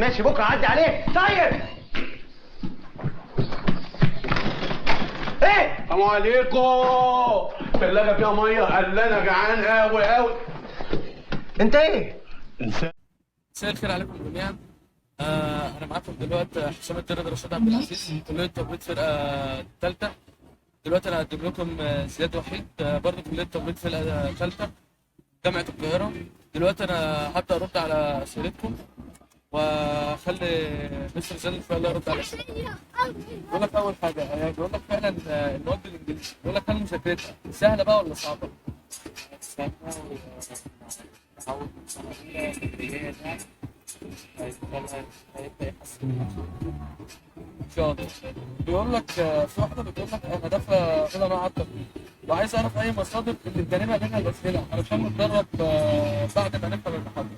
ماشي بكره اعدي عليك. طيب ايه؟ السلام عليكم. الثلاجه فيها ميه، قال انا جعان قوي قوي. انت ايه؟ مساء الخير عليكم جميعا. انا معاكم دلوقتي حسام الدرد رشاد عبد العزيز، كليه تمريض فرقه ثالثه. دلوقتي انا هقدم لكم زياد وحيد، برضه كليه تمريض فرقه ثالثه جامعه القاهره. دلوقتي انا هبدا ارد على اسئلتكم واخلي مستر زين ان شاء الله يرد على اسئلتكم. بيقول لك اول حاجه، بيقول لك فعلا المواد الانجليزي، بيقول لك هل مذاكرتها سهله بقى ولا صعبه؟ سهلة ونحاول من سنة أولى تدريجيا يعني هيبدأ يحسن من نفسه. شاطر. بيقول لك في واحده بتقول لك انا داخله اولى معهد تمريض وعايز اعرف اي مصادر اللي بجانبها منها الاسئله علشان نتدرب بعد ما نفهم المحاضره.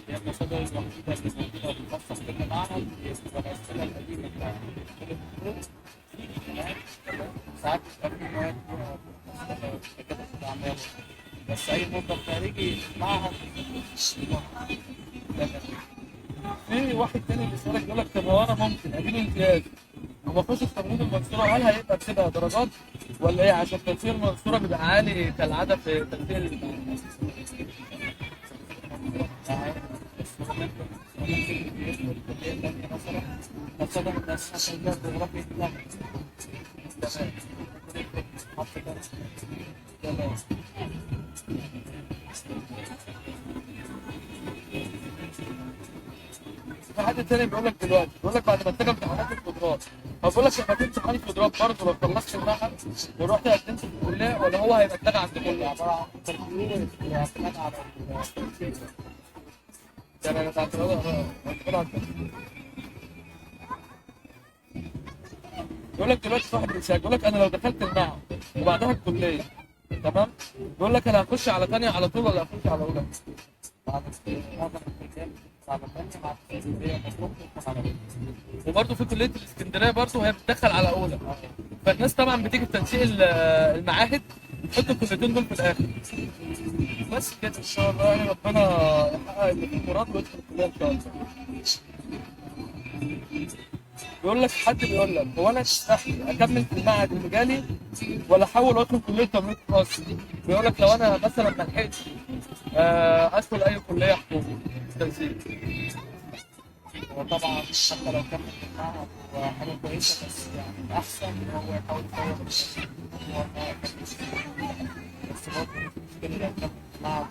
هي المصادر الوحيدة اللي موجودة وبتوثق في المعهد هي بتبقى الأسئلة القديمة بتاعت الدكتور. ساعات بتبقى في مواد فيها إجابة الأعمال، بس أي مصدر خارجي المعهد في واحد تاني بيسالك بيقول لك طب هو انا ممكن اجيب امتياز وما اخشش تمريض المنصوره، هل هيبقى كده درجات ولا ايه؟ عشان تنسيق المنصوره بيبقى عالي كالعاده في تنسيق مثلا الناس عشان جغرافيا تمام. في حد تاني بيقول لك دلوقتي، بيقول لك بعد ما تجي امتحانات القدرات، هو بيقول لك لما تمسك امتحان القدرات برضه لو خلصت المعهد ورحت قدمت في الكليه، ولا هو هيبقى اتلغى عند كله؟ عبارة عن انترفيو واعتماد على التنسيق. يعني انا اعتراض على بيقول لك دلوقتي صاحب الانشاء بيقول لك انا لو دخلت المعهد وبعدها الكليه تمام، بيقول لك انا هخش على ثانيه على طول ولا هخش على اولى؟ بعد معظم الكليات على ثانية مع الكلية مطلوب تكون على أولى. وبرضه في كليه الاسكندريه برضه هي بتدخل على اولى، فالناس طبعا بتيجي في تنسيق المعاهد بتحط الكليتين دول في الاخر. بس كده ان شاء الله يعني ربنا يحقق اللي فيه مراد ويدخل الكليه ان شاء الله. بيقول لك حد بيقول لك هو انا استحي اكمل في المعهد المجالي ولا احول وادخل كليه تمريض خاص؟ بيقول لك لو انا مثلا ما لحقتش ادخل اي كليه حكومي تنسيق. وطبعا حتى لو كمل في المعهد هو حاجة كويسة، بس يعني الأحسن إن هو يحاول يطور من نفسه هو ما يكملش في الكلية. بس برضه مش مشكلة لو كمل في المعهد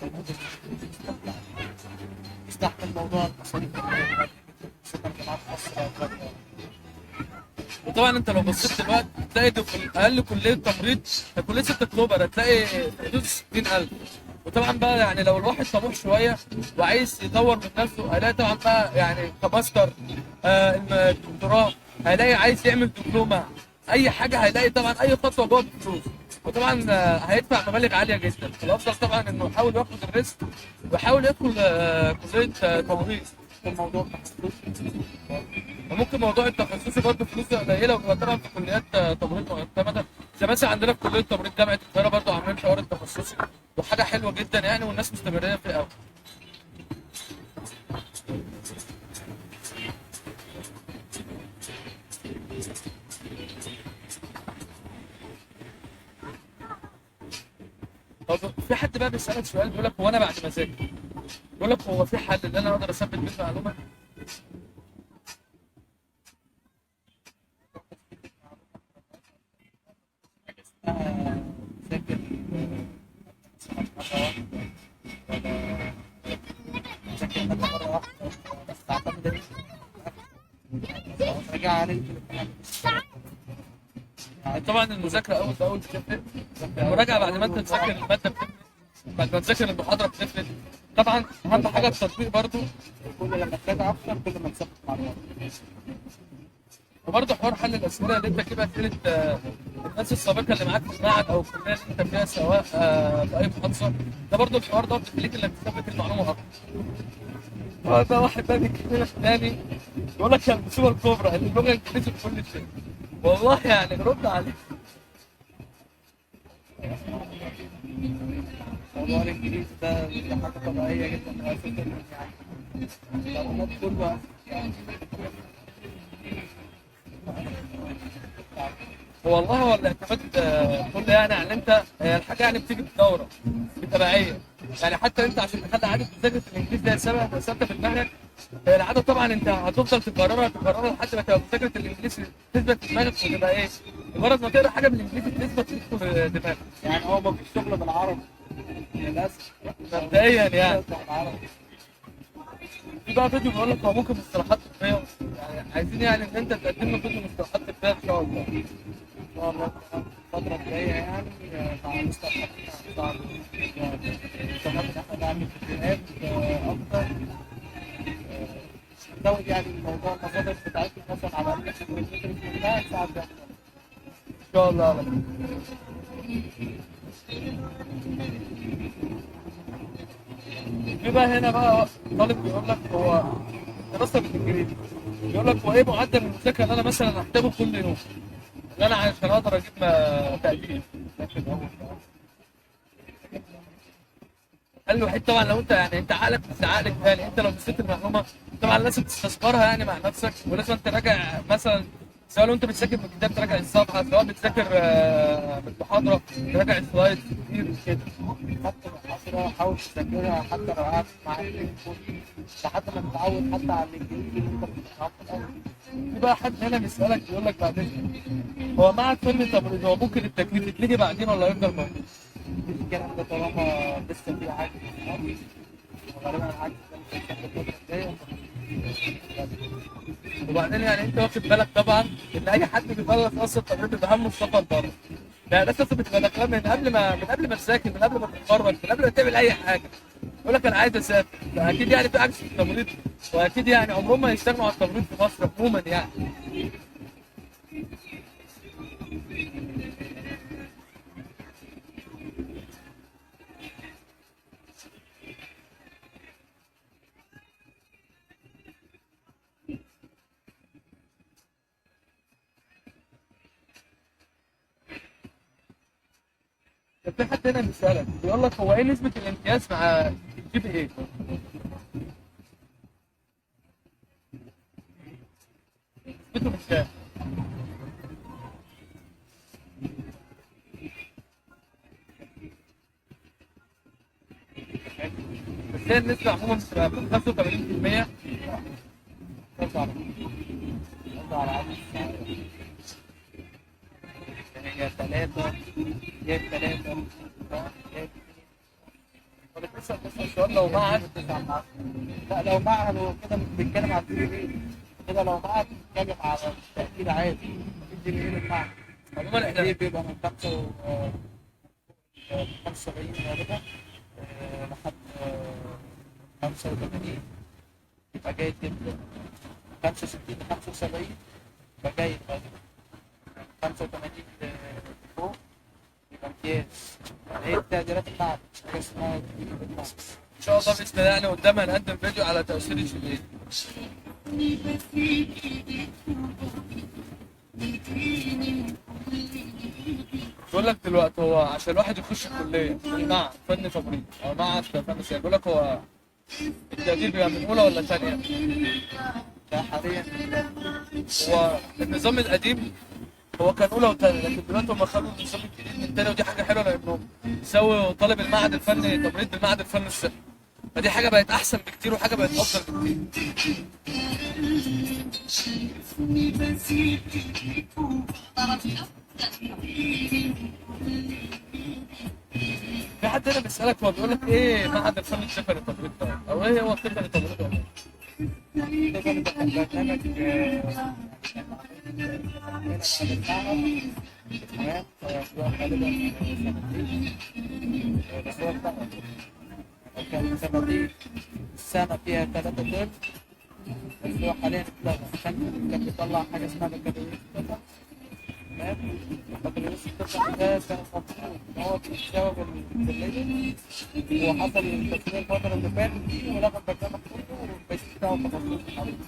يستحمل موضوع المصاريف اللي خصوصا الجامعات الخاصة. وطبعا انت لو بصيت دلوقتي هتلاقي في اقل كليه تمريض كليه 6 اكتوبر هتلاقي في حدود 60,000. وطبعا بقى يعني لو الواحد طموح شويه وعايز يطور من نفسه هيلاقي طبعا بقى يعني كماستر الدكتوراه، هيلاقي عايز يعمل دبلومه، اي حاجه هيلاقي طبعا اي خطوه جوه بفلوس. وطبعا هيدفع مبالغ عاليه جدا. الافضل طبعا انه يحاول ياخد الريسك ويحاول يدخل كليه تمريض. الموضوع تخصصي وممكن موضوع التخصصي برضه فلوسه قليله، وبيبقى طبعا في كليات تمريض معتمده زي مثلا عندنا في كليه تمريض جامعه القاهره برضه عاملين حوار التخصصي وحاجه حلوه جدا يعني، والناس مستمرين فيه قوي. طب في حد بقى بيسالك سؤال بيقول لك هو انا بعد ما اذاكر، بيقول لك هو في حل ان انا اقدر اثبت بيه المعلومه؟ ذاكر ذاكر مادة مرة واحدة بس تعتمد راجع عليه. طبعا المذاكره اول باول بتفرق، المراجعه بعد ما انت تذاكر الماده بتفرق، بعد ما تذاكر المحاضره بتفرق. طبعا اهم حاجه التطبيق برضو، كل لما تراجع أكتر كل ما تثبت معلومات. وبرضه حوار حل الاسئله اللي انت تجيب اسئله الناس السابقه اللي معاك في المعهد او الكليه اللي انت فيها سواء في اي محافظه، ده برضه الحوار ده بيخليك انك تثبت المعلومه اكتر. بقى واحد بقى بيتكلم لك تاني يقول لك المصيبه الكبرى ان اللغه الانجليزيه في كل شيء. والله يعني رد عليه. موضوع الإنجليزي ده حاجة طبيعية جدا أساسا يعني. المعلومات كلها والله هو الاعتماد كله يعني على انت الحاجه يعني بتيجي بدوره بتبعيه. يعني حتى انت عشان تخلي عاده مذاكره الانجليزي ده ثابته في دماغك، العاده طبعا انت هتفضل تكررها لحد ما تبقى مذاكره الانجليزي تثبت في دماغك وتبقى ايه، مجرد ما تقرا حاجه بالانجليزي تثبت في دماغك. يعني هو مفيش شغل بالعربي للاسف. مبدئيا يعني بالعربي. في بقى فيديو بيقول لك هو ممكن مصطلحات طبيه، يعني عايزين يعني ان انت تقدم له فيديو مصطلحات طبيه ان شاء الله. ان شاء الله الفترة الجاية يعني مع مستر صعب كمان ان احنا نعمل فيديوهات اكتر، نزود يعني الموضوع المصادر بتاعتنا مثلا على الاقل احنا بندرس منها نساعد بيها. ان شاء الله على خير. في بقى هنا بقى طالب بيقول لك هو دراسه بالانجليزي، بيقول لك هو ايه معدل المذاكره اللي انا مثلا احتاجه كل يوم اللي انا عشان اقدر اجيب تقدير. قال له طبعا لو انت يعني انت عقلك مش عقلك ثاني، انت لو نسيت المعلومه طبعا لازم تستذكرها يعني مع نفسك، ولازم تراجع مثلا سواء لو انت بتذاكر من الكتاب تراجع الصفحه، سواء بتذاكر من المحاضره تراجع السلايد كتير كده. حتى المحاضرة حاول تذاكرها حتى لو قعدت مع التليفون لحد ما تتعود حتى على الانجليزي اللي انت بتسمعه في الاول. في بقى حد هنا بيسالك بيقول لك بعدين هو معهد فني تمريض هو ممكن التكليف يتلغي بعدين ولا يفضل موجود؟ مفيش الكلام ده طالما لسه في عجز في الأرض، وغالبا العجز ده مش هيحصل الفترة الجاية. وبعدين يعني انت واخد بالك طبعا ان اي حد بيخلص اصلا التمريض بيبقى همه السفر بره. يعني الناس اصلا بتبقى داخله من قبل ما تذاكر، من قبل ما تتخرج، من قبل ما تعمل اي حاجه. يقول لك انا عايز اسافر، فاكيد يعني في عجز في التمريض، واكيد يعني عمرهم ما يستغنوا عن التمريض في مصر عموما يعني. طب في حد هنا بيسألك بيقول لك هو ايه نسبة الامتياز مع الجي بي اي؟ نسبته مش كام؟ بس هي النسبة عموما بتبقى من 85%. برضه على عجز هي 3 جايب 3 جايب ولا بتسأل مثلا سؤال لو معهد 9 من 10. لا لو معهد هو كده مش بنتكلم على الجي بي اي، كده لو معهد بنتكلم على التأكيد عادي، مفيش جي بي اي للمعهد. عموما الجي احنا بيبقى من 75 غالبا لحد 85 يبقى جيد جدا، 65 ل 75 يبقى جيد غالبا، 85 فوق يبقى امتياز. يعني هي التقديرات المعهد مش حاجة اسمها المعهد. ان شاء الله باذن الله يعني قدام هنقدم فيديو على تأثير الجي بي اي. بيقول لك دلوقتي هو عشان الواحد يخش الكليه مع فن تمريض او مع فن سياسي، بيقول لك هو التقدير بيبقى من اولى ولا ثانيه؟ ده حاليا هو النظام القديم هو كان اولى وثانيه، لكن دلوقتي هم خلوا النظام الجديد من ثاني، ودي حاجه حلوه لانهم يساووا طالب المعهد الفني تمريض بالمعهد الفني الصحي، فدي حاجه بقت احسن بكتير وحاجه بقت افضل بكتير. في حد هنا بيسألك هو بيقول لك ايه معهد الفن التقني التمريض ده؟ او ايه هو التقني التمريض ده؟ ده كان برنامج غالبا سنتين، بس هو كان سنتين، السنة فيها 3 ترم، بس هو حاليا اتلغى. كان بيطلع حاجة اسمها بكالوريوس الطب، تمام؟ بكالوريوس الطب ده كان المفروض إن هو بسبب الكلية وحصل التسويق الفترة اللي فاتت دي ولغى البرنامج كله والبيت بتاعه تخصص حاليا.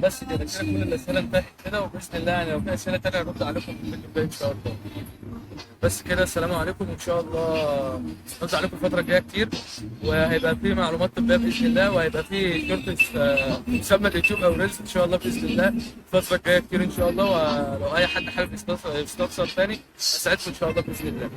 بس كده كل الاسئله انتهت كده، وباذن الله يعني لو في اسئله تانيه هرد عليكم في الفيديو الجاي ان شاء الله. بس كده، السلام عليكم، وان شاء الله نوزع عليكم الفتره الجايه كتير، وهيبقى في معلومات طبيه باذن الله، وهيبقى في شورت مسمى اليوتيوب او ريلز ان شاء الله باذن الله الفتره الجايه كتير ان شاء الله. ولو اي حد حابب يستفسر تاني اساعدكم ان شاء الله باذن الله.